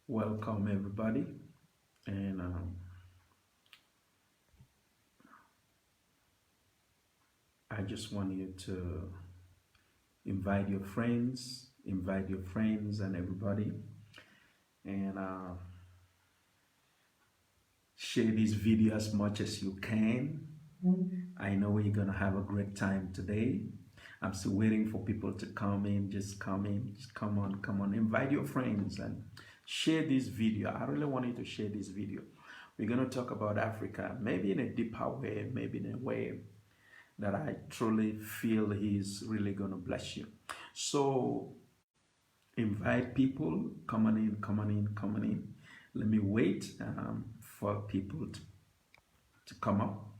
Welcome, everybody. And I just want you to invite your friends and everybody, and share this video as much as you can. I know we're going to have a great time today. I'm still waiting for people to come in. Just come in. Just come on, come on. Invite your friends and share this video. I really want you to share this video. We're going to talk about Africa, maybe in a deeper way, maybe in a way that I truly feel He's really going to bless you. So invite people, come on in, come on in, come on in. Let me wait for people to come up.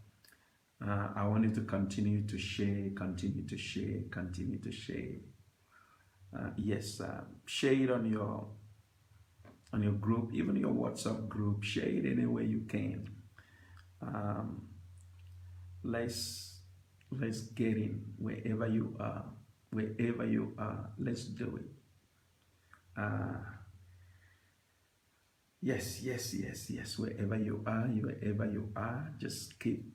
I want you to continue to share, continue to share, continue to share. Yes, share it on your group, even your WhatsApp group. Share it any way you can. Um, let's get in wherever you are, wherever you are. Let's do it. Yes, yes, yes, yes. Wherever you are, just keep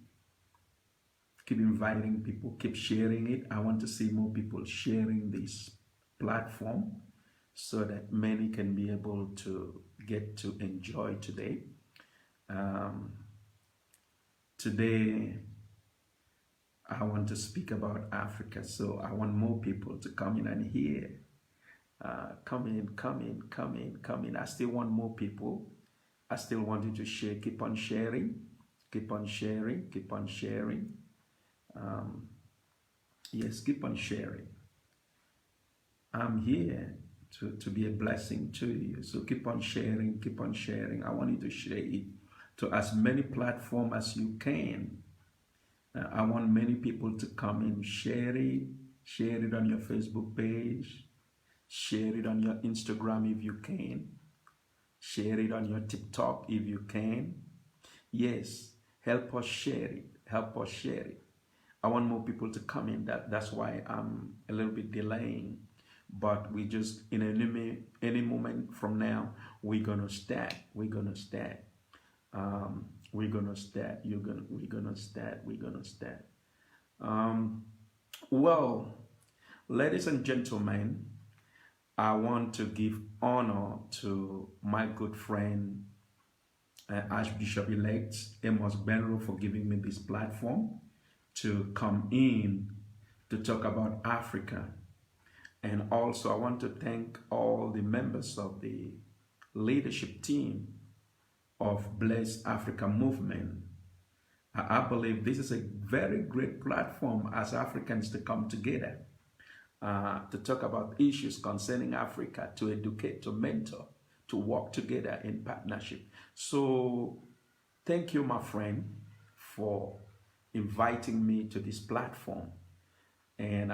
inviting people, keep sharing it. I want to see more people sharing this platform so that many can be able to get to enjoy today. Um, Today, I want to speak about Africa, so I want more people to come in and hear. Come in, come in, come in, come in. I still want more people. I still want you to share. Keep on sharing, keep on sharing, keep on sharing. Um, yes, keep on sharing. I'm here to be a blessing to you. So keep on sharing, keep on sharing. I want you to share it to as many platforms as you can. I want many people to come and share it on your Facebook page, share it on your Instagram if you can, share it on your TikTok if you can. Yes, help us share it, help us share it. I want more people to come in. That's why I'm a little bit delaying, but we just in any moment from now we're gonna start. We're gonna start. We're gonna start. We're gonna start. We're gonna start. Um, well, ladies and gentlemen, I want to give honor to my good friend Archbishop-elect Amos Benro for giving me this platform to come in to talk about Africa. And also I want to thank all the members of the leadership team of Bless Africa movement. I believe this is a very great platform as Africans to come together to talk about issues concerning Africa, to educate, to mentor, to work together in partnership. So thank you, my friend, for inviting me to this platform. And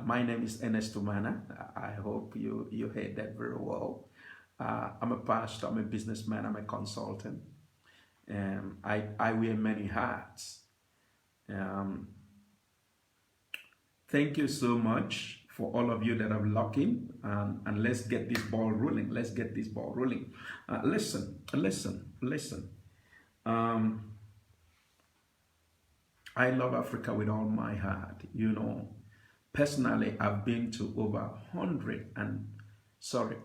my name is Ernest Umanah. I hope you heard that very well. I'm a pastor, I'm a businessman, I'm a consultant. I wear many hats. Um, Thank you so much for all of you that have logged in, and let's get this ball rolling. Let's get this ball rolling. Listen. Um, I love Africa with all my heart. You know, personally, I've been to over 100 and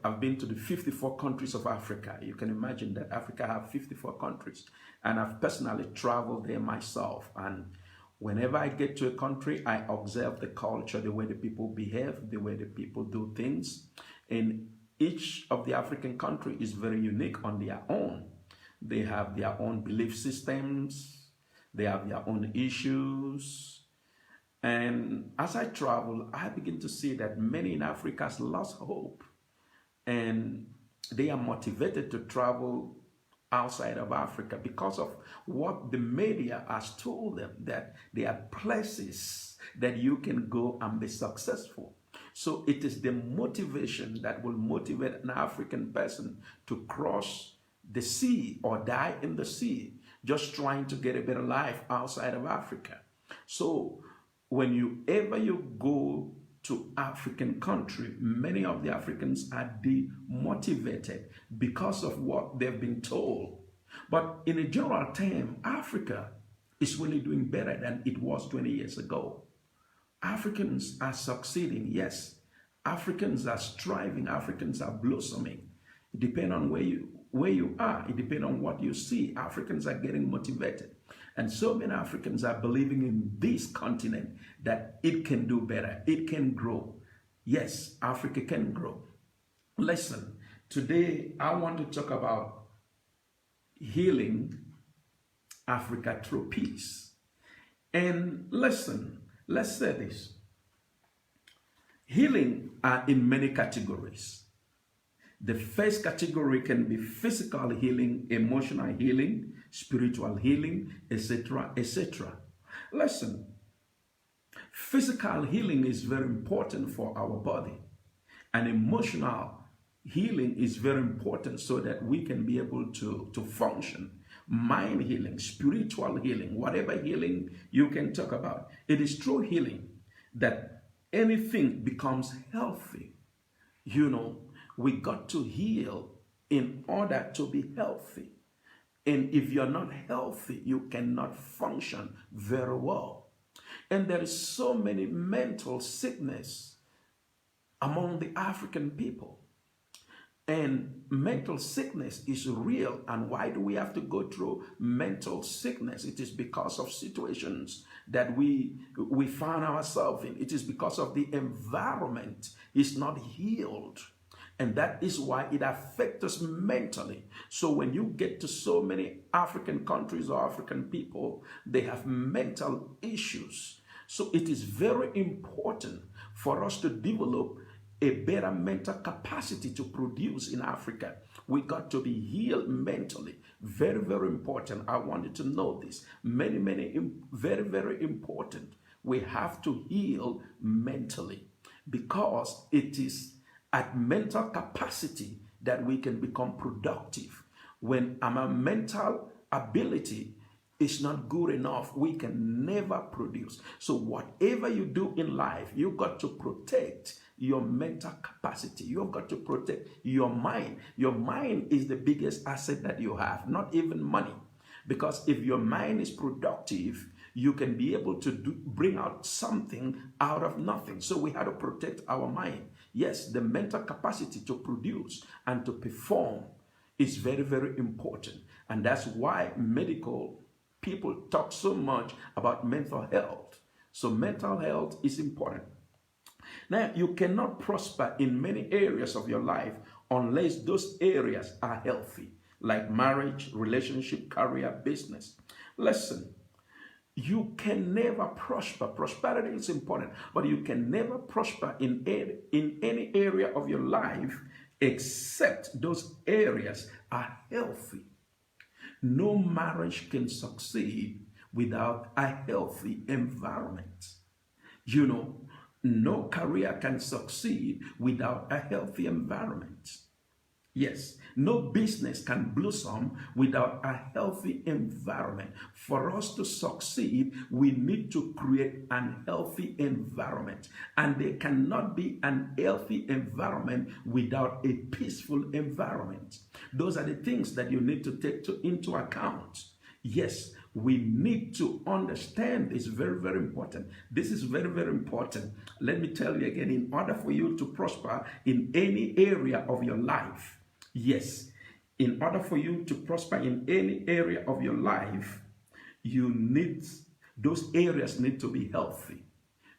I've been to the 54 countries of Africa. You can imagine that Africa have 54 countries, and I've personally traveled there myself. And whenever I get to a country, I observe the culture, the way the people behave, the way the people do things. And each of the African country is very unique on their own. They have their own belief systems, they have their own issues. And as I travel, I begin to see that many in Africa has lost hope, and they are motivated to travel outside of Africa because of what the media has told them, that there are places that you can go and be successful. So it is the motivation that will motivate an African person to cross the sea or die in the sea, just trying to get a better life outside of Africa. So whenever you go to African country, many of the Africans are demotivated because of what they've been told. But in a general term, Africa is really doing better than it was 20 years ago. Africans are succeeding, yes. Africans are striving, Africans are blossoming. It depends on where you are, it depends on what you see. Africans are getting motivated. And so many Africans are believing in this continent that it can do better, it can grow. Yes, Africa can grow. Listen, today I want to talk about healing Africa through peace. And listen, let's say this. Healing are in many categories. The first category can be physical healing, emotional healing, spiritual healing, etc., etc. Listen, physical healing is very important for our body, and emotional healing is very important so that we can be able to function. Mind healing, spiritual healing, whatever healing you can talk about. It is through healing that anything becomes healthy. You know, we got to heal in order to be healthy. And if you're not healthy, you cannot function very well. And there is so many mental sickness among the African people. And mental sickness is real. And why do we have to go through mental sickness? It is because of situations that we find ourselves in. It is because of the environment is not healed. And that is why it affects us mentally. So when you get to so many African countries or African people, they have mental issues. So it is very important for us to develop a better mental capacity to produce in Africa. We got to be healed mentally. Very, very important. I wanted to know this. Very, very important. We have to heal mentally because it is at mental capacity that we can become productive. When our mental ability is not good enough, we can never produce. So whatever you do in life, you got to protect your mental capacity. You've got to protect your mind. Your mind is the biggest asset that you have, not even money. Because if your mind is productive, you can be able to bring out something out of nothing. So we have to protect our mind. Yes, the mental capacity to produce and to perform is very, very important. And that's why medical people talk so much about mental health. So mental health is important. Now, you cannot prosper in many areas of your life unless those areas are healthy, like marriage, relationship, career, business. Listen, you can never prosper. Prosperity is important, but you can never prosper in any area of your life except those areas are healthy. No marriage can succeed without a healthy environment. You know, no career can succeed without a healthy environment. Yes, no business can blossom without a healthy environment. For us to succeed, we need to create an healthy environment. And there cannot be an healthy environment without a peaceful environment. Those are the things that you need to take into account. Yes, we need to understand this. Very, very important. This is very, very important. Let me tell you again, in order for you to prosper in any area of your life, yes, in order for you to prosper in any area of your life, those areas need to be healthy.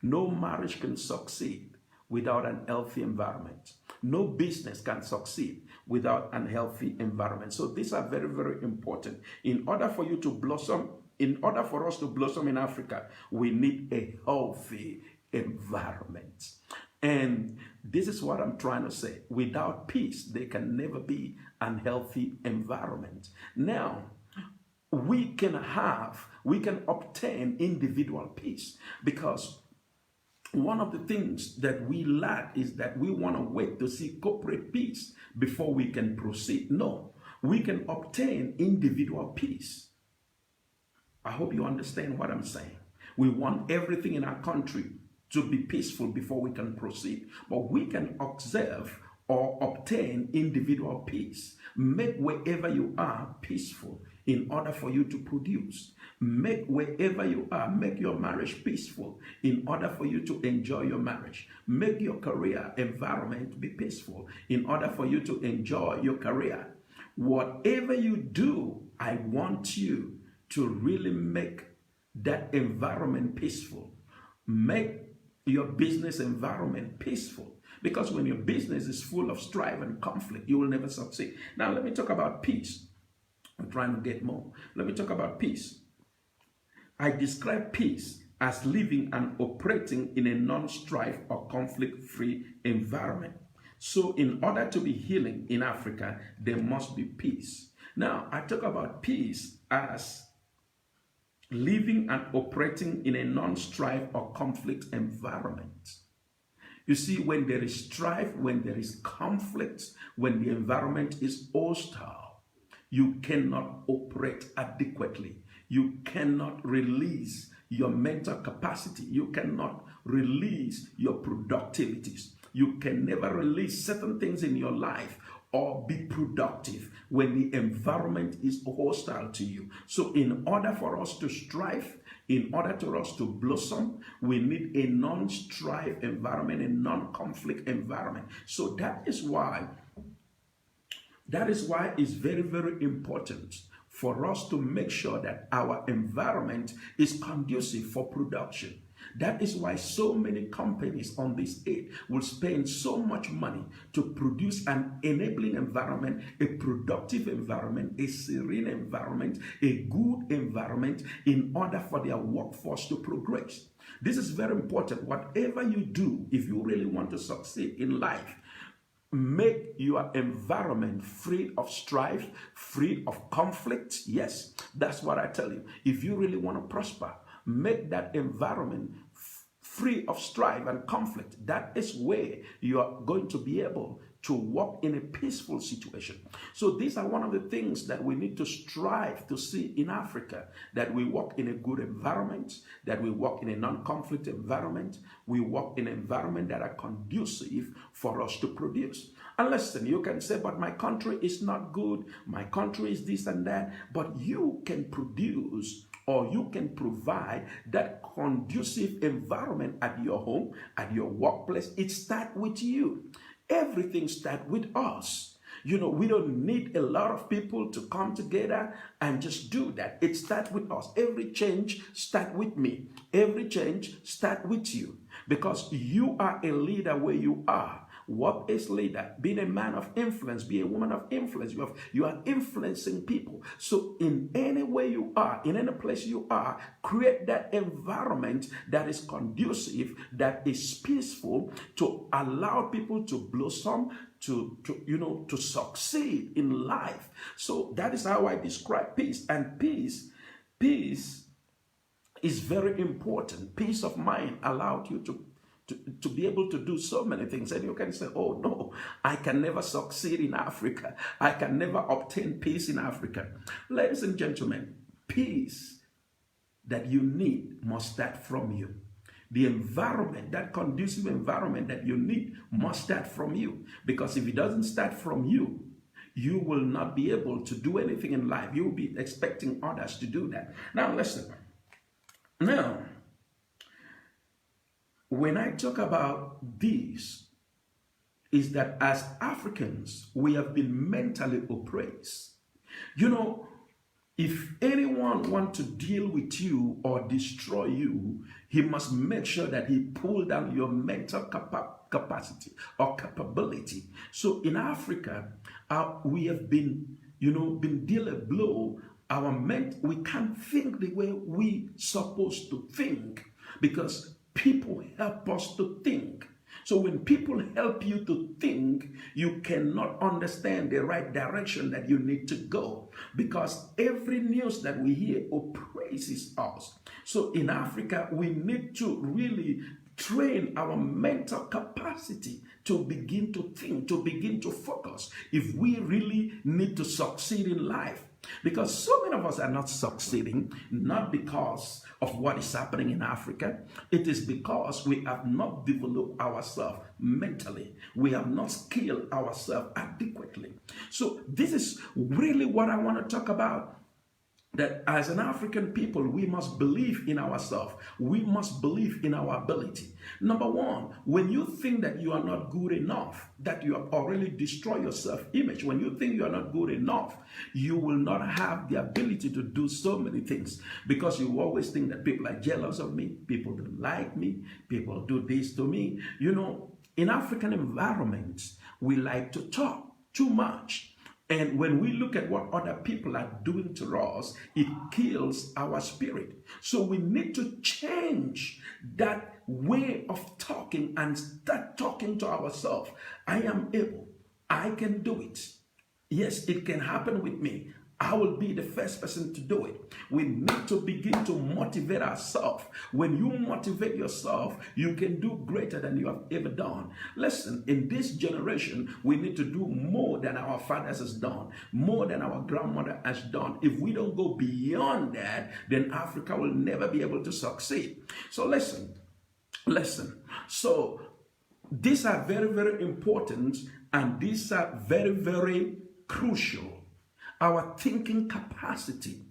No marriage can succeed without an healthy environment. No business can succeed without an healthy environment. So these are very, very important. In order for you to blossom, in order for us to blossom in Africa, we need a healthy environment. And this is what I'm trying to say. Without peace, there can never be an healthy environment. Now, we can obtain individual peace, because one of the things that we lack is that we want to wait to see corporate peace before we can proceed. No, we can obtain individual peace. I hope you understand what I'm saying. We want everything in our country to be peaceful before we can proceed. But we can observe or obtain individual peace. Make wherever you are peaceful in order for you to produce. Make wherever you are, make your marriage peaceful in order for you to enjoy your marriage. Make your career environment be peaceful in order for you to enjoy your career. Whatever you do, I want you to really make that environment peaceful. Make your business environment peaceful. Because when your business is full of strife and conflict, you will never succeed. Now, let me talk about peace. I'm trying to get more. Let me talk about peace. I describe peace as living and operating in a non-strife or conflict-free environment. So in order to be healing in Africa, there must be peace. Now, I talk about peace as living and operating in a non-strife or conflict environment. You see, when there is strife, when there is conflict, when the environment is hostile, you cannot operate adequately. You cannot release your mental capacity. You cannot release your productivities. You can never release certain things in your life or be productive when the environment is hostile to you. So in order for us to strive, in order for us to blossom, we need a non-strife environment, a non-conflict environment. So that is why it's very, very important for us to make sure that our environment is conducive for production. That is why so many companies on this aid will spend so much money to produce an enabling environment, a productive environment, a serene environment, a good environment in order for their workforce to progress. This is very important. Whatever you do, if you really want to succeed in life, make your environment free of strife, free of conflict. Yes, that's what I tell you. If you really want to prosper, make that environment free of strife and conflict. That is where you are going to be able to walk in a peaceful situation. So these are one of the things that we need to strive to see in Africa, that we walk in a good environment, that we walk in a non-conflict environment, we walk in an environment that are conducive for us to produce. And listen, you can say, but my country is not good, my country is this and that, but you can produce or you can provide that conducive environment at your home, at your workplace. It starts with you. Everything starts with us. You know, we don't need a lot of people to come together and just do that. It starts with us. Every change starts with me. Every change starts with you. Because you are a leader where you are. What is leader? Being a man of influence, be a woman of influence. You are influencing people. So in any way you are, in any place you are, create that environment that is conducive, that is peaceful, to allow people to blossom, to succeed in life. So that is how I describe peace. And peace is very important. Peace of mind allowed you to be able to do so many things. And you can say, oh no, I can never succeed in Africa. I can never obtain peace in Africa. Ladies and gentlemen, peace that you need must start from you. The environment, that conducive environment that you need must start from you. Because if it doesn't start from you, you will not be able to do anything in life. You will be expecting others to do that. Now listen. Now, when I talk about this, is that as Africans, we have been mentally oppressed. You know, if anyone wants to deal with you or destroy you, he must make sure that he pull down your mental capacity or capability. So in Africa, we have been dealt a blow. We can't think the way we supposed to think, because people help us to think. So when people help you to think, you cannot understand the right direction that you need to go, because every news that we hear oppresses us. So in Africa, we need to really train our mental capacity to begin to think, to begin to focus, if we really need to succeed in life. Because so many of us are not succeeding, not because of what is happening in Africa. It is because we have not developed ourselves mentally. We have not skilled ourselves adequately. So this is really what I want to talk about. That as an African people, we must believe in ourselves. We must believe in our ability. Number one, when you think that you are not good enough, that you have already destroyed your self-image. When you think you are not good enough, you will not have the ability to do so many things, because you always think that people are jealous of me, people don't like me, people do this to me. You know, in African environments, we like to talk too much. And when we look at what other people are doing to us, it kills our spirit. So we need to change that way of talking and start talking to ourselves. I am able. I can do it. Yes, it can happen with me. I will be the first person to do it. We need to begin to motivate ourselves. When you motivate yourself, you can do greater than you have ever done. Listen, in this generation, we need to do more than our fathers has done, more than our grandmother has done. If we don't go beyond that, then Africa will never be able to succeed. So listen. So these are very, very important, and these are very, very crucial. Our thinking capacity.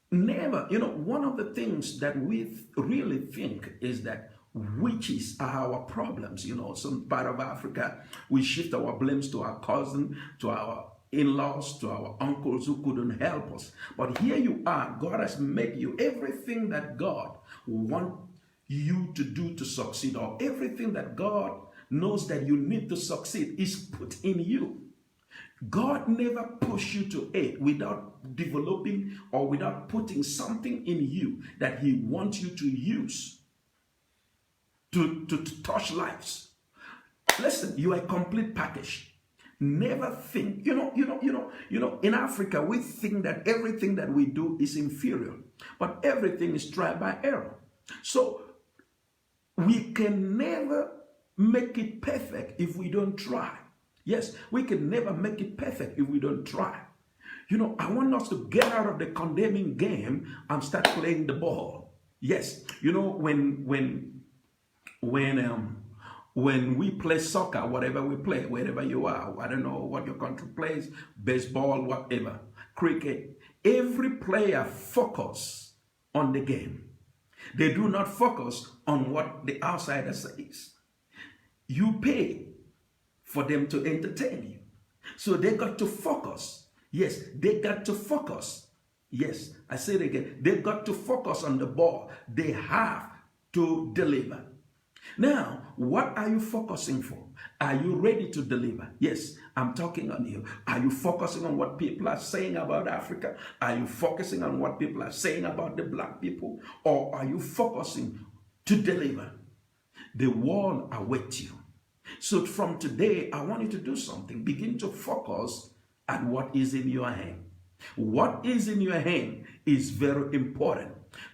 Never, one of the things that we really think is that witches are our problems. Some part of Africa, we shift our blames to our cousin, to our in-laws, to our uncles who couldn't help us. But here you are, God has made you everything that God wants you to do to succeed, or everything that God knows that you need to succeed is put in you. God never pushed you to it without developing or without putting something in you that he wants you to use to touch lives. Listen, you are a complete package. Never think, in Africa, we think that everything that we do is inferior, but everything is trial by error. So we can never make it perfect if we don't try. Yes, we can never make it perfect if we don't try. I want us to get out of the condemning game and start playing the ball. Yes, when we play soccer, whatever we play, wherever you are, I don't know what your country plays, baseball, whatever, cricket, every player focus on the game. They do not focus on what the outsider says. You pay for them to entertain you. So they got to focus. Yes, they got to focus. Yes, I say it again. They got to focus on the ball. They have to deliver. Now, what are you focusing for? Are you ready to deliver? Yes, I'm talking on you. Are you focusing on what people are saying about Africa? Are you focusing on what people are saying about the black people? Or are you focusing to deliver? The world awaits you. So from today, I want you to do something. Begin to focus at what is in your hand. What is in your hand is very important.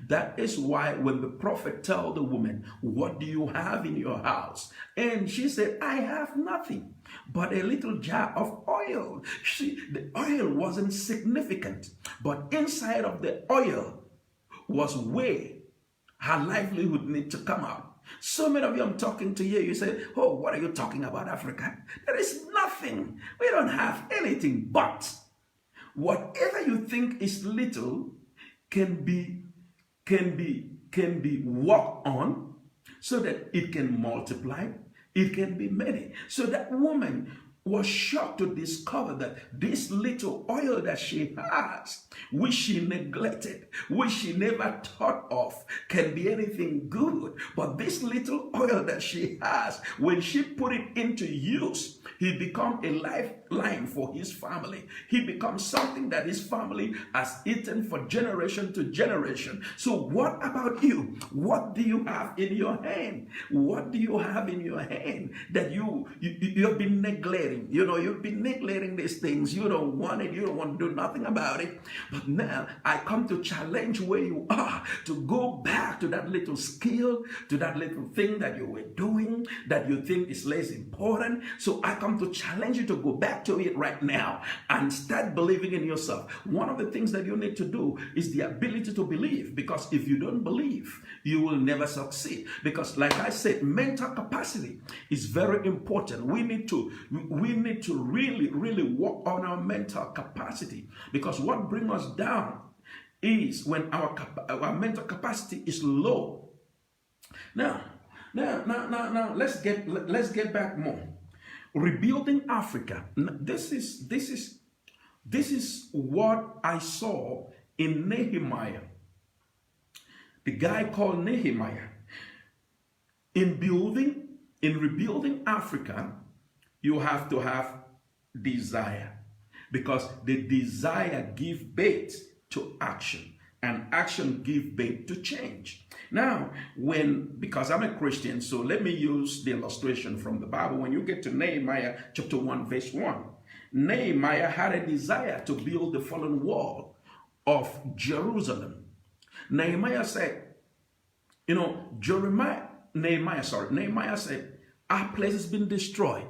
That is why when the prophet told the woman, what do you have in your house? And she said, I have nothing but a little jar of oil. The oil wasn't significant, but inside of the oil was where her livelihood need to come out. So many of you I'm talking to you say, oh, what are you talking about, Africa? There is nothing. We don't have anything. But whatever you think is little can be worked on so that it can multiply. It can be many. So that woman was shocked to discover that this little oil that she has, which she neglected, which she never thought of, can be anything good. But this little oil that she has, when she put it into use, he becomes a lifeline for his family. He becomes something that his family has eaten for generation to generation. So what about you? What do you have in your hand? What do you have in your hand that you have been neglecting? neglecting. You've been neglecting these things. You don't want it. You don't want to do nothing about it. But now I come to challenge where you are to go back to that little skill, to that little thing that you were doing that you think is less important. So I come to challenge you to go back to it right now and start believing in yourself. One of the things that you need to do is the ability to believe, because if you don't believe, you will never succeed. Because like I said, mental capacity is very important. We need to really work on our mental capacity, because what brings us down is when our mental capacity is low. Now, let's get back more. Rebuilding Africa. This is what I saw in Nehemiah. The guy called Nehemiah. In rebuilding Africa, you have to have desire, because the desire gives birth to action, and action gives birth to change. Now, because I'm a Christian, so let me use the illustration from the Bible. When you get to Nehemiah chapter 1, verse 1, Nehemiah had a desire to build the fallen wall of Jerusalem. Nehemiah said, Nehemiah said, our place has been destroyed.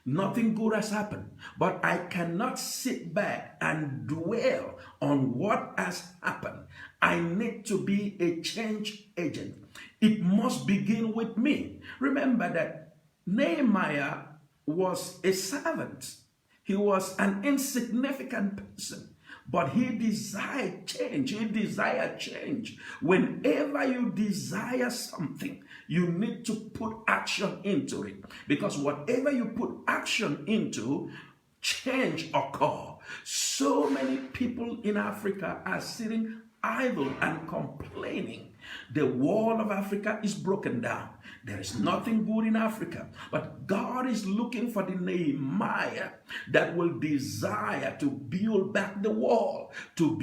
Nothing good has happened, but I cannot sit back and dwell on what has happened. I need to be a change agent. It must begin with me. Remember that Nehemiah was a servant. He was an insignificant person, but he desired change. Whenever you desire something, you need to put action into it, because whatever you put action into, change occurs. So many people in Africa are sitting idle and complaining. The wall of Africa is broken down. There is nothing good in Africa, but God is looking for the Nehemiah that will desire to build back the wall, to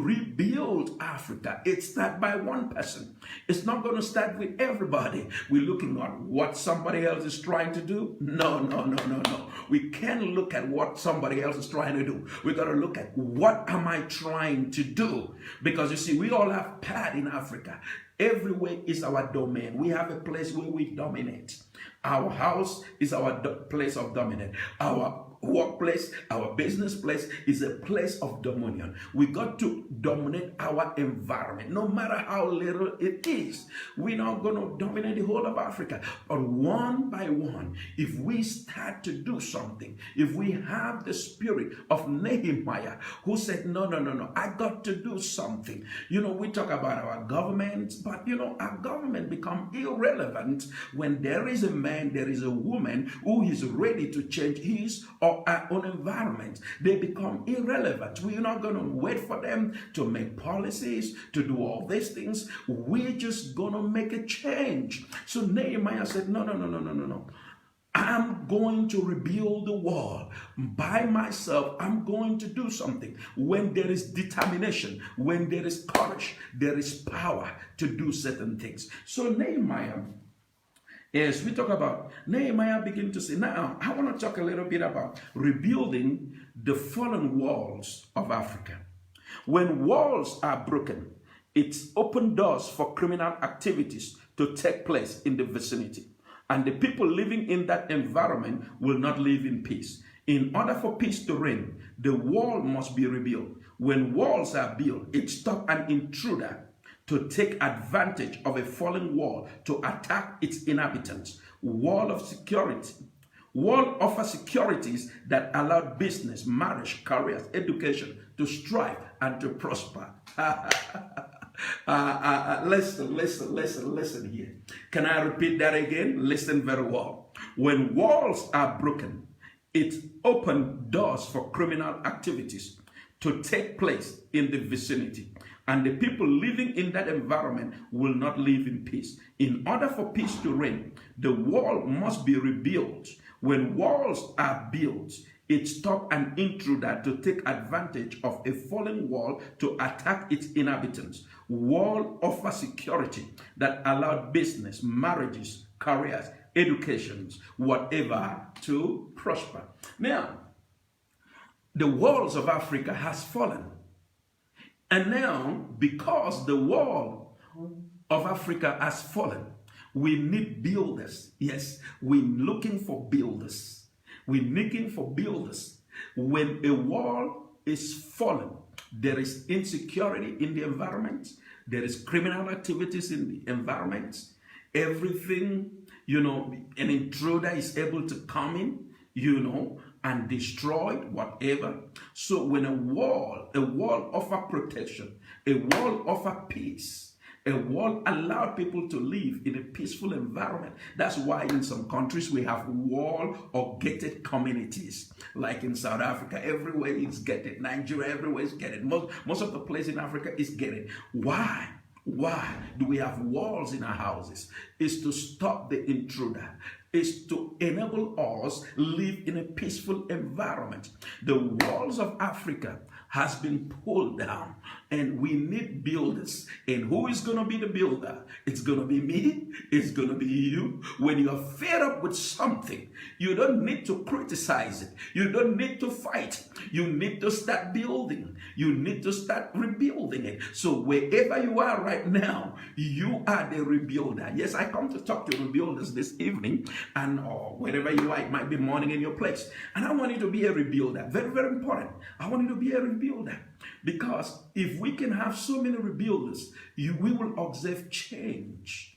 rebuild Africa. It's not by one person. It's not going to start with everybody. We're looking at what somebody else is trying to do. No. We can't look at what somebody else is trying to do. We got to look at what am I trying to do? Because you see, we all have part in Africa. Everywhere is our domain. We have a place where we dominate. Our house is our place of dominance. Our workplace, our business place is a place of dominion. We got to dominate our environment, no matter how little it is. We're not going to dominate the whole of Africa, but one by one, if we start to do something, if we have the spirit of Nehemiah, who said, no, I got to do something. We talk about our government, but our government become irrelevant when there is a man, there is a woman who is ready to change his or our own environment. They become irrelevant. We're not going to wait for them to make policies, to do all these things. We're just going to make a change. So Nehemiah said, no. I'm going to rebuild the wall by myself. I'm going to do something. When there is determination, when there is courage, there is power to do certain things. So Nehemiah, as we talk about, Nehemiah begin to say, now I want to talk a little bit about rebuilding the fallen walls of Africa. When walls are broken, it's open doors for criminal activities to take place in the vicinity. And the people living in that environment will not live in peace. In order for peace to reign, the wall must be rebuilt. When walls are built, it stops an intruder to take advantage of a fallen wall to attack its inhabitants. Wall offers securities that allow business, marriage, careers, education to strive and to prosper. Listen here. Can I repeat that again? Listen very well. When walls are broken, it opens doors for criminal activities to take place in the vicinity. And the people living in that environment will not live in peace. In order for peace to reign, the wall must be rebuilt. When walls are built, it stops an intruder to take advantage of a fallen wall to attack its inhabitants. Wall offers security that allow business, marriages, careers, educations, whatever, to prosper. Now, the walls of Africa has fallen. And now, because the wall of Africa has fallen, we need builders. Yes, we're looking for builders. We're looking for builders. When a wall is fallen, there is insecurity in the environment. There is criminal activities in the environment. Everything, an intruder is able to come in, and destroy whatever. So when a wall offer protection, a wall offer peace, a wall allow people to live in a peaceful environment. That's why in some countries we have wall or gated communities. Like in South Africa, everywhere is gated. Nigeria, everywhere is gated. Most of the place in Africa is gated. Why? Why do we have walls in our houses? It's to stop the intruder. Is to enable us live in a peaceful environment. The walls of Africa has been pulled down, and we need builders. And who is going to be the builder? It's going to be me. It's going to be you. When you're fed up with something, you don't need to criticize it. You don't need to fight. You need to start building. You need to start rebuilding it. So wherever you are right now, you are the rebuilder. Yes, I come to talk to rebuilders this evening, and wherever you are, it might be morning in your place. And I want you to be a rebuilder. Very, very important. I want you to be a rebuilder. Because if we can have so many rebuilders, we will observe change.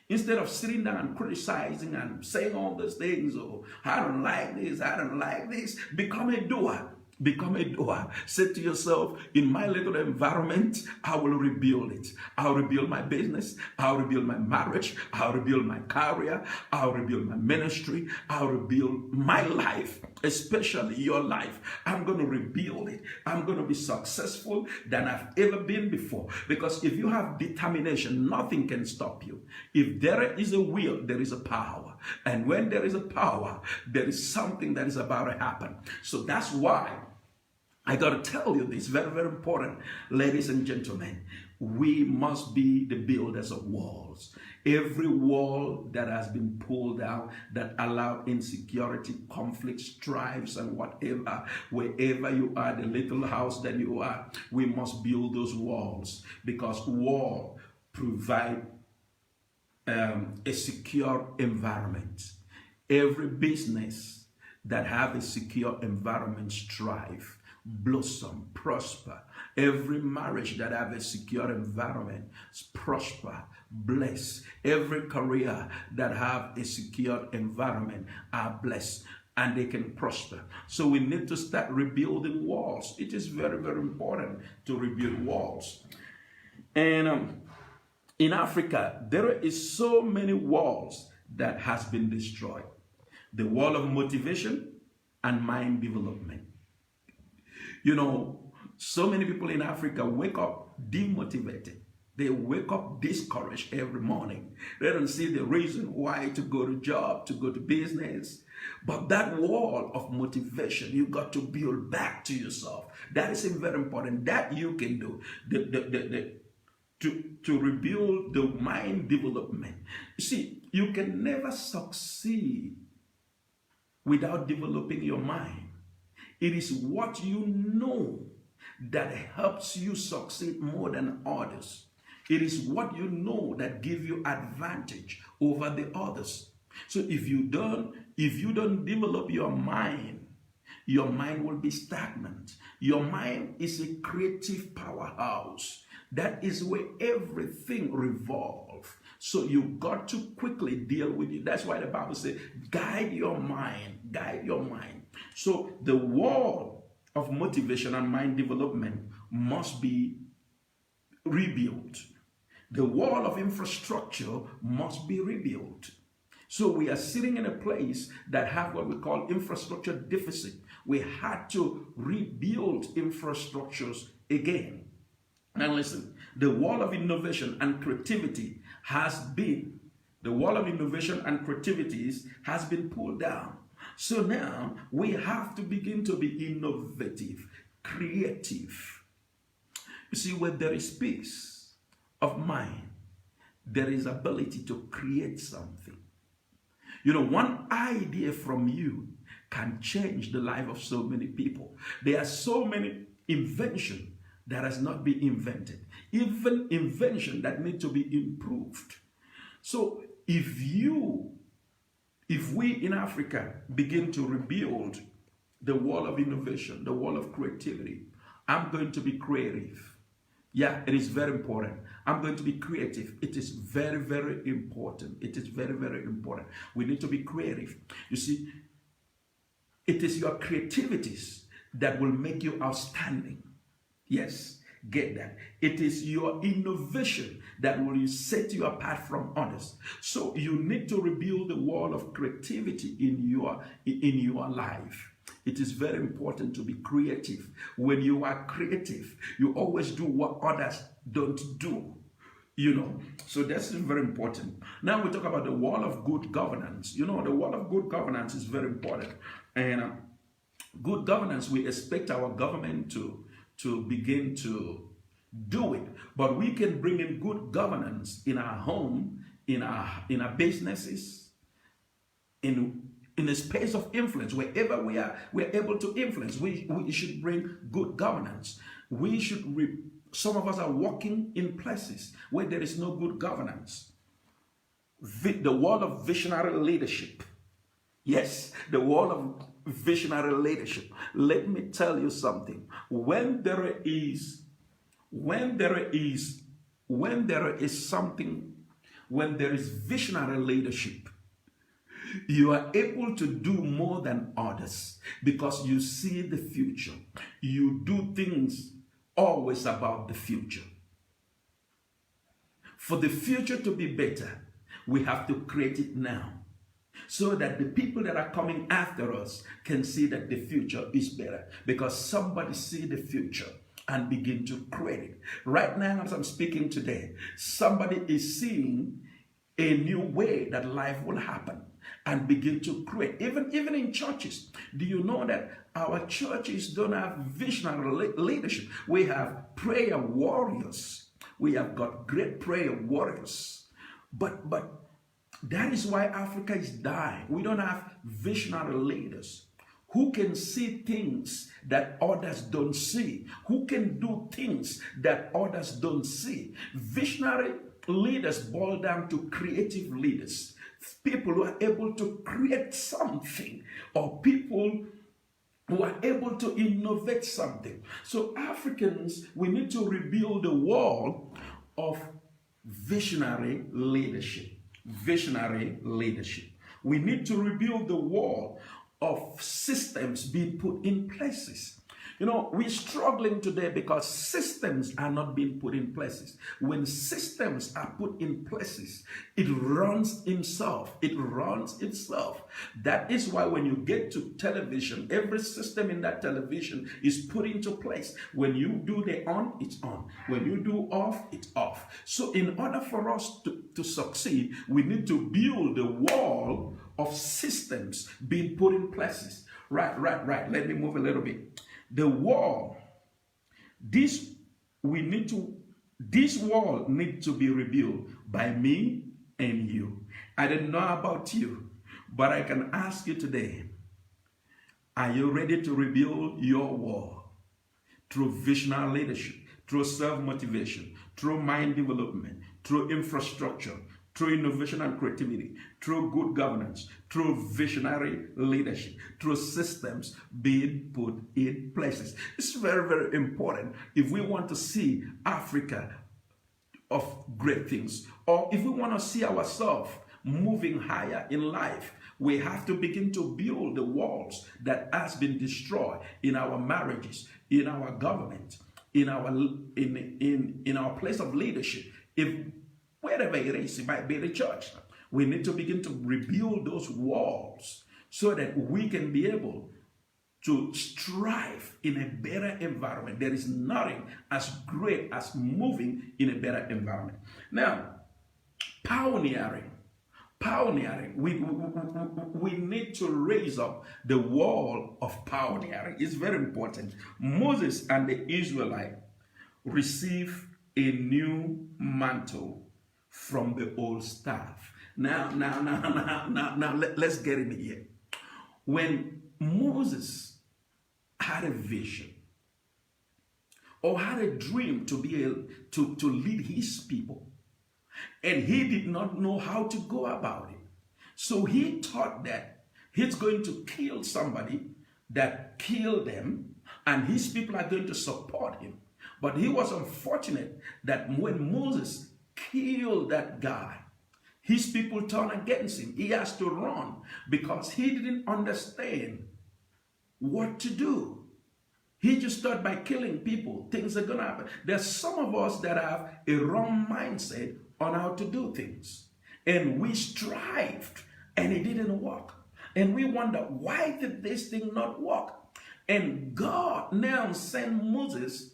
Instead of sitting down and criticizing and saying all those things, I don't like this, become a doer. Become a doer. Say to yourself, in my little environment, I will rebuild it. I'll rebuild my business. I'll rebuild my marriage. I'll rebuild my career. I'll rebuild my ministry. I'll rebuild my life, especially your life. I'm going to rebuild it. I'm going to be successful than I've ever been before. Because if you have determination, nothing can stop you. If there is a will, there is a power. And when there is a power, there is something that is about to happen. So that's why I got to tell you this, very, very important, ladies and gentlemen. We must be the builders of walls. Every wall that has been pulled down that allow insecurity, conflict, strifes, and whatever, wherever you are, the little house that you are, we must build those walls, because wall provide a secure environment. Every business that have a secure environment strive, blossom, prosper. Every marriage that have a secure environment prosper, bless. Every career that have a secure environment are blessed, and they can prosper. So we need to start rebuilding walls. It is very, very important to rebuild walls. And in Africa, there is so many walls that has been destroyed. The wall of motivation and mind development. So many people in Africa wake up demotivated. They wake up discouraged every morning. They don't see the reason why to go to job, to go to business. But that wall of motivation, you got to build back to yourself. That is very important. That you can do. To rebuild the mind development. You see, you can never succeed without developing your mind. It is what you know that helps you succeed more than others. It is what you know that gives you advantage over the others. So if you don't develop your mind will be stagnant. Your mind is a creative powerhouse. That is where everything revolves. So you got to quickly deal with it. That's why the Bible says, guide your mind. Guide your mind. So the wall of motivation and mind development must be rebuilt. The wall of infrastructure must be rebuilt. So we are sitting in a place that have what we call infrastructure deficit. We had to rebuild infrastructures again. Now listen, the wall of innovation and creativity has been pulled down. So now we have to begin to be innovative, creative. You see, where there is peace of mind, there is ability to create something. You know, one idea from you can change the life of so many people. There are so many inventions that has not been invented, even invention that need to be improved. So if we in Africa begin to rebuild the wall of innovation, the wall of creativity, I'm going to be creative. Yeah, it is very important. I'm going to be creative. It is very, very important. It is very, very important. We need to be creative. You see, it is your creativities that will make you outstanding. Yes, get that. It is your innovation that will set you apart from others. So you need to rebuild the wall of creativity in your life. It is very important to be creative. When you are creative, you always do what others don't do. You know, so that's very important. Now we talk about the wall of good governance. You know, the wall of good governance is very important. And good governance, we expect our government to begin to do it. But we can bring in good governance in our home, in our businesses, in the space of influence. Wherever we're able to influence, we should bring good governance. Some of us are walking in places where there is no good governance. The wall of visionary leadership. Yes, the wall of visionary leadership. Let me tell you something. When there is visionary leadership, you are able to do more than others because you see the future. You do things always about the future. For the future to be better, we have to create it now, so that the people that are coming after us can see that the future is better, because somebody see the future and begin to create it. Right now, as I'm speaking today, somebody is seeing a new way that life will happen and begin to create. Even in churches, do you know that our churches don't have visionary leadership? We have prayer warriors. We have got great prayer warriors. But that is why Africa is dying. We don't have visionary leaders who can see things that others don't see, who can do things that others don't see. Visionary leaders boil down to creative leaders, people who are able to create something, or people who are able to innovate something. So Africans, we need to rebuild the wall of visionary leadership. Visionary leadership. We need to rebuild the wall of systems being put in places. You know, we're struggling today because systems are not being put in places. When systems are put in places, it runs itself. It runs itself. That is why when you get to television, every system in that television is put into place. When you do the on, it's on. When you do off, it's off. So in order for us to succeed, we need to build the wall of systems being put in places. Right. Let me move a little bit. The wall, this wall needs to be rebuilt by me and you. I don't know about you, but I can ask you today, are you ready to rebuild your wall through visionary leadership, through self-motivation, through mind development, through infrastructure, through innovation and creativity, through good governance, through visionary leadership, through systems being put in places? It's very, very important if we want to see Africa of great things, or if we want to see ourselves moving higher in life. We have to begin to build the walls that has been destroyed in our marriages, in our government, in our place of leadership. Wherever it is, it might be the church. We need to begin to rebuild those walls so that we can be able to strive in a better environment. There is nothing as great as moving in a better environment. Now, pioneering. We need to raise up the wall of pioneering. It's very important. Moses and the Israelites receive a new mantle from the old staff. Now, let's get in here. When Moses had a vision or had a dream to be able to lead his people, and he did not know how to go about it, so he thought that he's going to kill somebody that killed them, and his people are going to support him. But he was unfortunate that when Moses killed that guy, his people turned against him. He has to run because he didn't understand what to do. He just thought by killing people, things are going to happen. There's some of us that have a wrong mindset on how to do things. And we strived and it didn't work. And we wonder, why did this thing not work? And God now sent Moses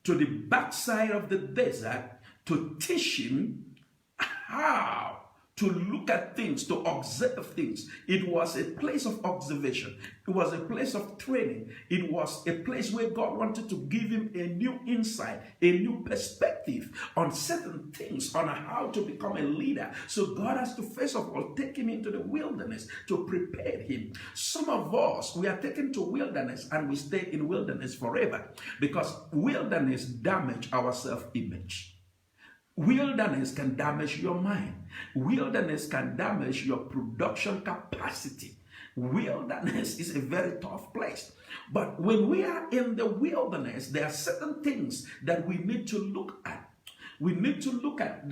to the backside of the desert to teach him how to look at things, to observe things. It was a place of observation. It was a place of training. It was a place where God wanted to give him a new insight, a new perspective on certain things, on how to become a leader. So God has to first of all take him into the wilderness to prepare him. Some of us, we are taken to wilderness and we stay in wilderness forever because wilderness damage our self-image. Wilderness can damage your mind. Wilderness can damage your production capacity. Wilderness is a very tough place. But when we are in the wilderness, there are certain things that we need to look at. We need to look at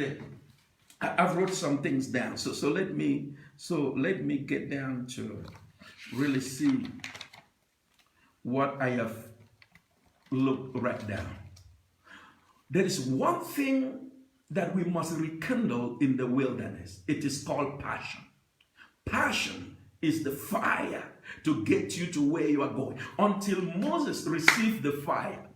I've wrote some things down. So let me get down to really see what I have looked right down. There is one thing that we must rekindle in the wilderness. It is called passion. Passion is the fire to get you to where you are going. Until Moses received the fire,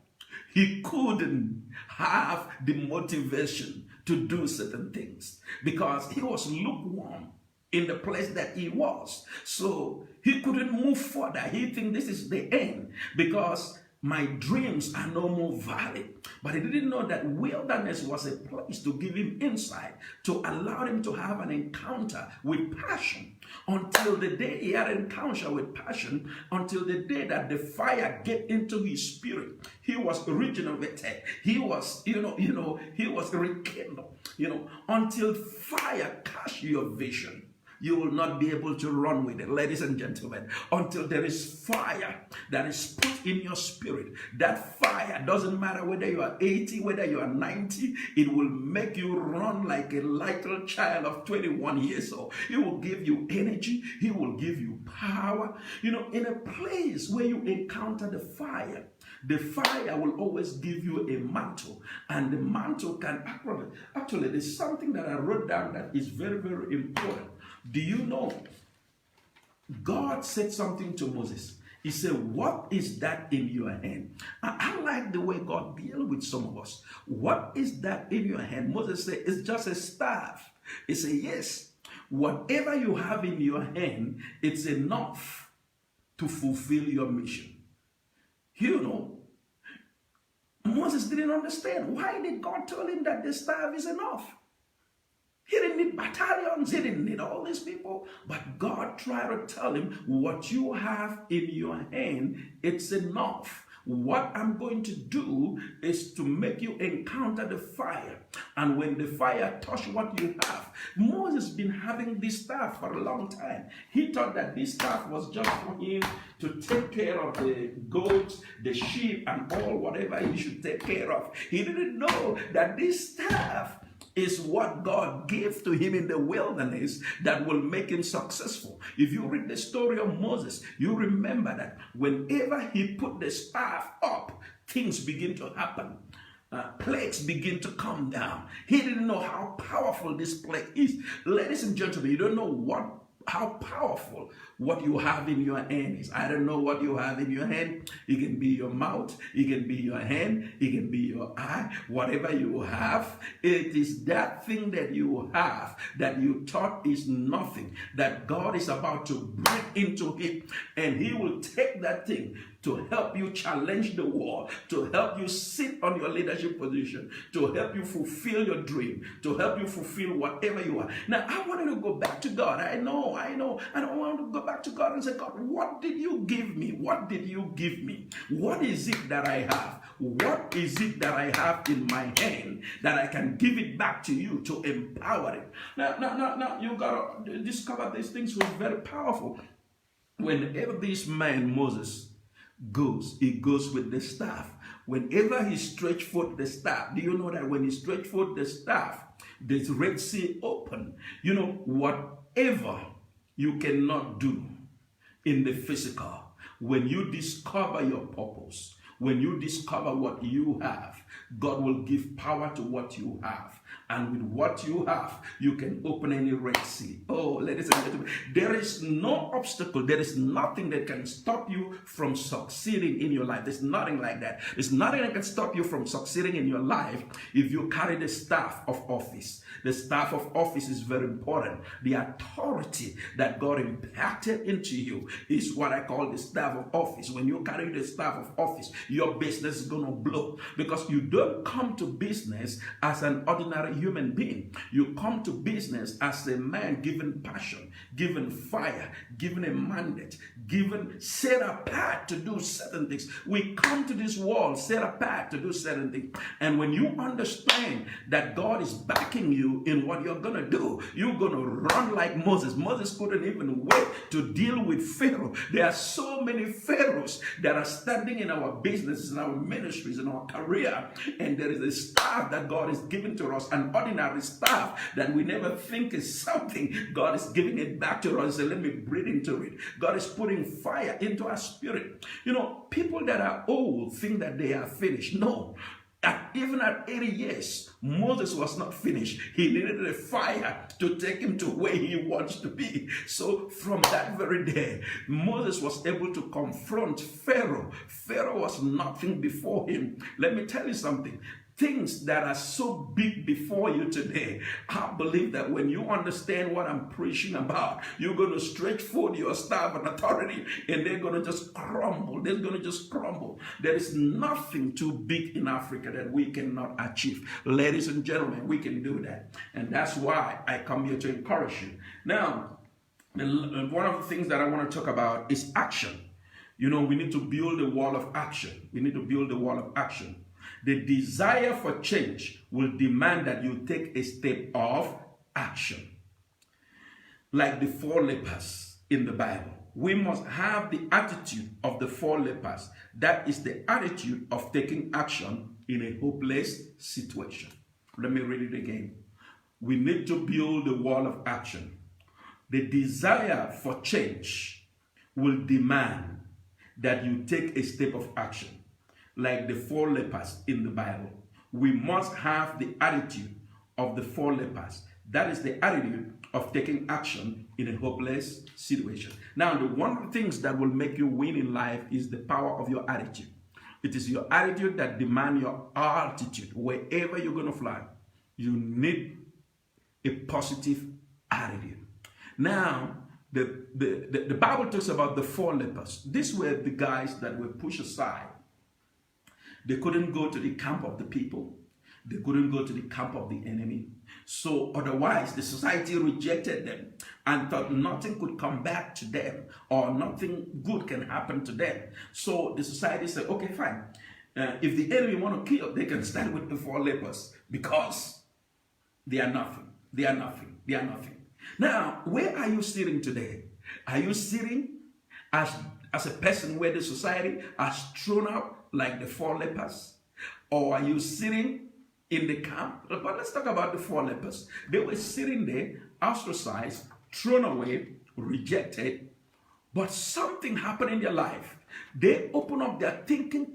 he couldn't have the motivation to do certain things because he was lukewarm in the place that he was. So he couldn't move further. He think this is the end because my dreams are no more valid. But he didn't know that wilderness was a place to give him insight, to allow him to have an encounter with passion. Until the day he had an encounter with passion, until the day that the fire get into his spirit, he was regenerated. He was, he was rekindled. Until fire catch your vision, you will not be able to run with it, ladies and gentlemen, until there is fire that is put in your spirit. That fire, doesn't matter whether you are 80, whether you are 90, it will make you run like a little child of 21 years old. It will give you energy. It will give you power. In a place where you encounter the fire will always give you a mantle. And the mantle can actually, there's something that I wrote down that is very, very important. Do you know, God said something to Moses. He said, what is that in your hand? I like the way God deals with some of us. What is that in your hand? Moses said, it's just a staff. He said, yes, whatever you have in your hand, it's enough to fulfill your mission. Moses didn't understand. Why did God tell him that the staff is enough? He didn't need battalions. He didn't need all these people. But God tried to tell him, what you have in your hand, it's enough. What I'm going to do is to make you encounter the fire. And when the fire touch what you have, Moses been having this staff for a long time. He thought that this staff was just for him to take care of the goats, the sheep, and all whatever he should take care of. He didn't know that this staff is what God gave to him in the wilderness that will make him successful. If you read the story of Moses, you remember that whenever he put the staff up, things begin to happen. Plagues begin to come down. He didn't know how powerful this plague is. Ladies and gentlemen, you don't know how powerful what you have in your hand is. I don't know what you have in your hand. It can be your mouth, it can be your hand, it can be your eye, whatever you have. It is that thing that you have that you thought is nothing, that God is about to bring into it, and he will take that thing to help you challenge the world, to help you sit on your leadership position, to help you fulfill your dream, to help you fulfill whatever you are. Now, I wanted to go back to God. I know. I don't want to go back to God and say, God, what did you give me? What did you give me? What is it that I have? What is it that I have in my hand that I can give it back to you to empower it? Now, you got to discover these things was very powerful. Whenever this man, Moses, goes, he goes with the staff. Whenever he stretched forth the staff, do you know that when he stretched forth the staff, the Red Sea opened? You know, whatever you cannot do in the physical, when you discover your purpose, when you discover what you have, God will give power to what you have. And with what you have, you can open any Red Sea. Oh, ladies and gentlemen, there is no obstacle. There is nothing that can stop you from succeeding in your life. There's nothing like that. There's nothing that can stop you from succeeding in your life if you carry the staff of office. The staff of office is very important. The authority that God impacted into you is what I call the staff of office. When you carry the staff of office, your business is going to blow, because you don't come to business as an ordinary human being. You come to business as a man given passion, given fire, given a mandate, given set apart to do certain things. We come to this world set apart to do certain things. And when you understand that God is backing you in what you're going to do, you're going to run like Moses. Moses couldn't even wait to deal with Pharaoh. There are so many Pharaohs that are standing in our businesses, in our ministries, in our career, and there is a staff that God is giving to us, an ordinary staff that we never think is something. God is giving it back to us and let me breathe into it. God is putting fire into our spirit. You know, people that are old think that they are finished. No. Even at 80 years, Moses was not finished. He needed a fire to take him to where he wants to be. So from that very day, Moses was able to confront Pharaoh. Pharaoh was nothing before him. Let me tell you something. Things that are so big before you today, I believe that when you understand what I'm preaching about, you're going to stretch forth your staff and authority, and they're going to just crumble. They're going to just crumble. There is nothing too big in Africa that we cannot achieve. Ladies and gentlemen, we can do that. And that's why I come here to encourage you. Now, one of the things that I want to talk about is action. You know, we need to build a wall of action. We need to build a wall of action. The desire for change will demand that you take a step of action. Like the 4 lepers in the Bible, we must have the attitude of the 4 lepers. That is the attitude of taking action in a hopeless situation. Let me read it again. We need to build a wall of action. The desire for change will demand that you take a step of action. Like the 4 lepers in the Bible, we must have the attitude of the 4 lepers. That is the attitude of taking action in a hopeless situation. Now, one of the things that will make you win in life is the power of your attitude. It is your attitude that demands your altitude. Wherever you're going to fly, you need a positive attitude. Now, the Bible talks about the 4 lepers. These were the guys that were pushed aside. They couldn't go to the camp of the people. They couldn't go to the camp of the enemy. So otherwise, the society rejected them and thought nothing could come back to them or nothing good can happen to them. So the society said, okay, fine. If the enemy want to kill, they can stand with the 4 lepers because they are nothing. They are nothing. They are nothing. Now, where are you sitting today? Are you sitting as a person where the society has thrown out like the 4 lepers? Or are you sitting in the camp? But let's talk about the 4 lepers. They were sitting there, ostracized, thrown away, rejected. But something happened in their life. They open up their thinking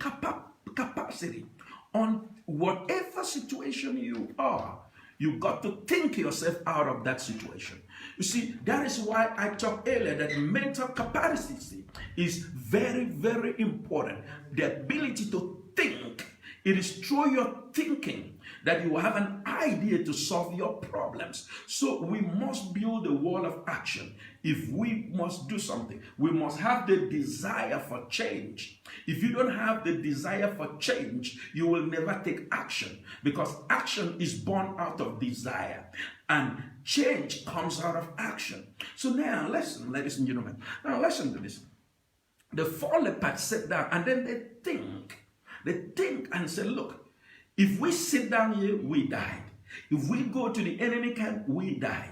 capacity on whatever situation you are. You got to think yourself out of that situation. You see, that is why I talked earlier that mental capacity is very, very important. The ability to think It is through your thinking that you have an idea to solve your problems. So we must build a wall of action. If we must do something, we must have the desire for change. If you don't have the desire for change, you will never take action, because action is born out of desire and change comes out of action. So now listen, ladies and gentlemen, now listen to this. The four lepers sit down and then they think and say, look, if we sit down here, we died. If we go to the enemy camp, we died.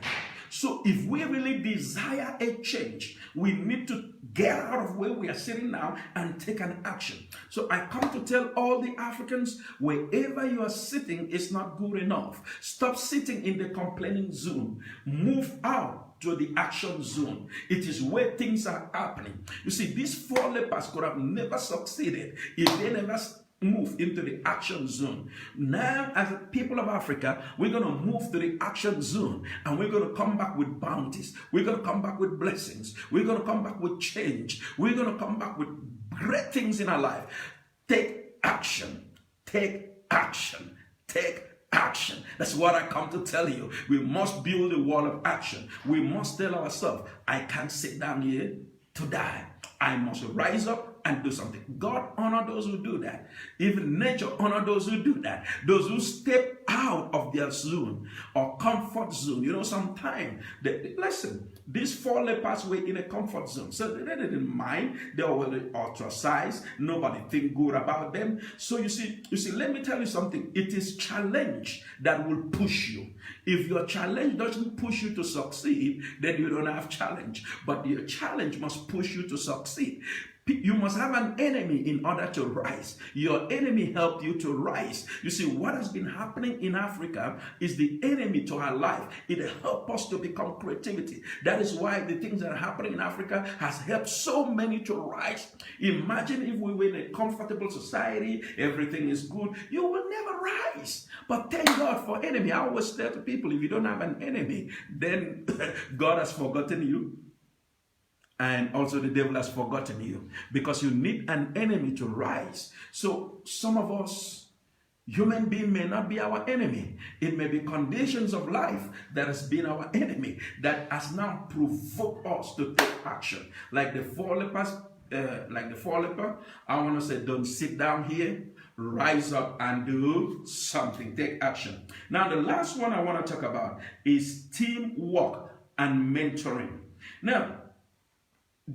So if we really desire a change, we need to get out of where we are sitting now and take an action. So I come to tell all the Africans, wherever you are sitting is not good enough. Stop sitting in the complaining zone. Move out to the action zone. It is where things are happening. You see, these four lepers could have never succeeded if they never move into the action zone. Now, as a people of Africa, we're going to move to the action zone, and we're going to come back with bounties. We're going to come back with blessings. We're going to come back with change. We're going to come back with great things in our life. Take action. Take action. Take action. That's what I come to tell you. We must build a wall of action. We must tell ourselves, I can't sit down here to die. I must rise up and do something. God honor those who do that. Even nature honor those who do that. Those who step out of their zone or comfort zone. You know, sometimes, listen, these four lepers were in a comfort zone. So they didn't mind. They were ostracized. Nobody think good about them. So you see, let me tell you something. It is challenge that will push you. If your challenge doesn't push you to succeed, then you don't have challenge. But your challenge must push you to succeed. You must have an enemy in order to rise. Your enemy helped you to rise. You see, what has been happening in Africa is the enemy to our life. It helped us to become creativity. That is why the things that are happening in Africa has helped so many to rise. Imagine if we were in a comfortable society, everything is good, you will never rise. But thank God for enemy. I always tell to people, if you don't have an enemy, then God has forgotten you. And also the devil has forgotten you, because you need an enemy to rise. So some of us, human being may not be our enemy. It may be conditions of life that has been our enemy, that has now provoked us to take action. Like the four lepers, I want to say, don't sit down here. Rise up and do something. Take action. Now, the last one I want to talk about is teamwork and mentoring. Now,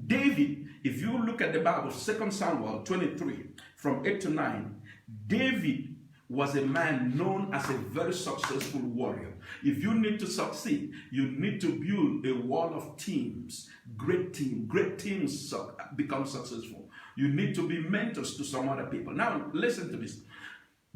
David, if you look at the Bible, 2 Samuel 23, from 8 to 9, David was a man known as a very successful warrior. If you need to succeed, you need to build a wall of teams. Great teams become successful. You need to be mentors to some other people. Now, listen to this.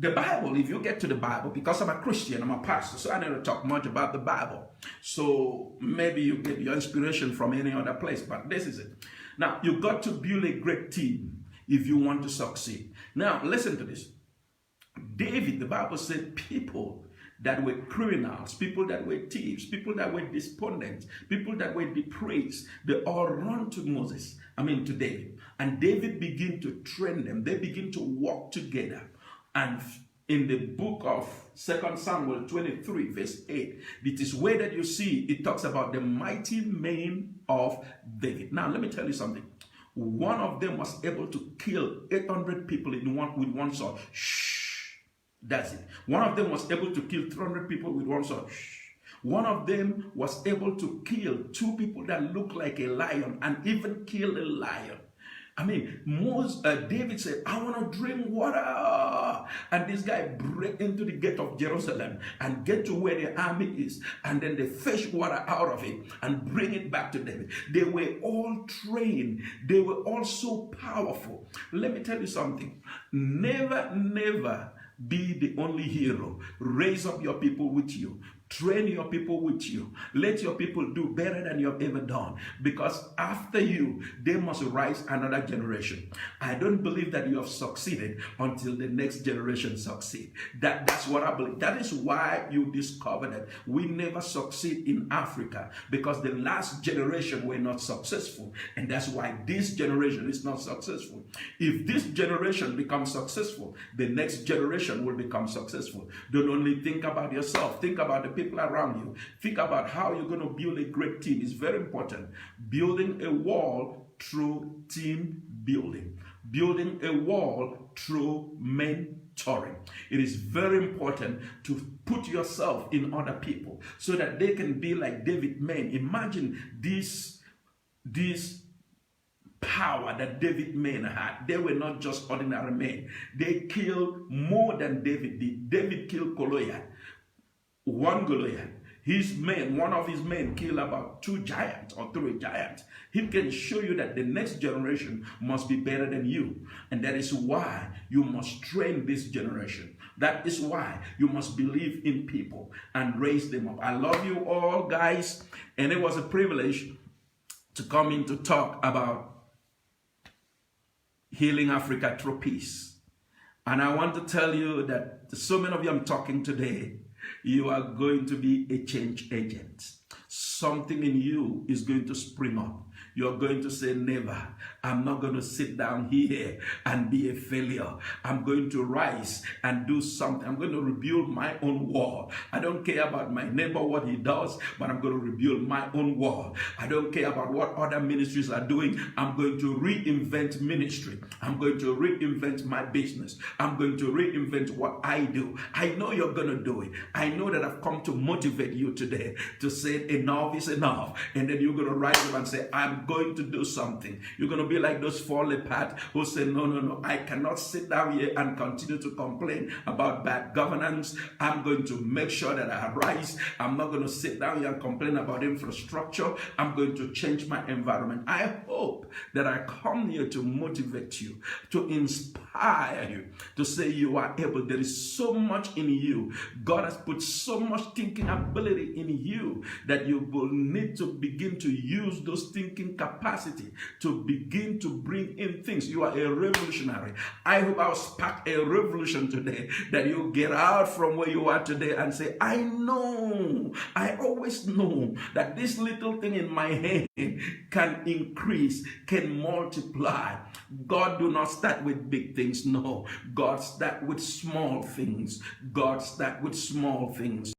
The Bible, if you get to the Bible, because I'm a Christian, I'm a pastor, so I don't talk much about the Bible. So maybe you get your inspiration from any other place, but this is it. Now, you've got to build a great team if you want to succeed. Now, listen to this. David, the Bible said, people that were criminals, people that were thieves, people that were despondent, people that were depraved, they all run to to David. And David began to train them. They begin to work together. And in the book of 2 Samuel 23, verse 8, it is where that you see it talks about the mighty men of David. Now, let me tell you something. One of them was able to kill 800 people with one sword. Shh. That's it. One of them was able to kill 300 people with one sword. Shh. One of them was able to kill 2 people that looked like a lion and even kill a lion. David said, I want to drink water. And this guy break into the gate of Jerusalem and get to where the army is. And then they fetch water out of it and bring it back to David. They were all trained. They were all so powerful. Let me tell you something. Never be the only hero. Raise up your people with you. Train your people with you. Let your people do better than you have ever done. Because after you, they must rise another generation. I don't believe that you have succeeded until the next generation succeed. That's what I believe. That is why you discover that we never succeed in Africa, because the last generation were not successful. And that's why this generation is not successful. If this generation becomes successful, the next generation will become successful. Don't only think about yourself. Think about the people around you. Think about how you're going to build a great team. It's very important. Building a wall through team building. Building a wall through mentoring. It is very important to put yourself in other people so that they can be like David men. Imagine this power that David men had. They were not just ordinary men. They killed more than David did. David killed Goliath. One Goliath. One of his men killed about 2 giants or 3 giants. He can show you that the next generation must be better than you. And that is why you must train this generation. That is why you must believe in people and raise them up. I love you all, guys. And it was a privilege to come in to talk about healing Africa through peace. And I want to tell you that so many of you I'm talking today, you are going to be a change agent. Something in you is going to spring up. You're going to say, never. I'm not going to sit down here and be a failure. I'm going to rise and do something. I'm going to rebuild my own wall. I don't care about my neighbor, what he does, but I'm going to rebuild my own wall. I don't care about what other ministries are doing. I'm going to reinvent ministry. I'm going to reinvent my business. I'm going to reinvent what I do. I know you're going to do it. I know that I've come to motivate you today to say enough is enough. And then you're going to rise up and say, I'm going to do something. You're going to be like those 4 leopards who say, no, I cannot sit down here and continue to complain about bad governance. I'm going to make sure that I rise. I'm not going to sit down here and complain about infrastructure. I'm going to change my environment. I hope that I come here to motivate you, to inspire you, to say you are able. There is so much in you. God has put so much thinking ability in you that you will need to begin to use those thinking capacity to begin to bring in things. You are a revolutionary. I hope I'll spark a revolution today, that you get out from where you are today and say, I always know that this little thing in my hand can increase, can multiply. God do not start with big things. No, God start with small things. God start with small things.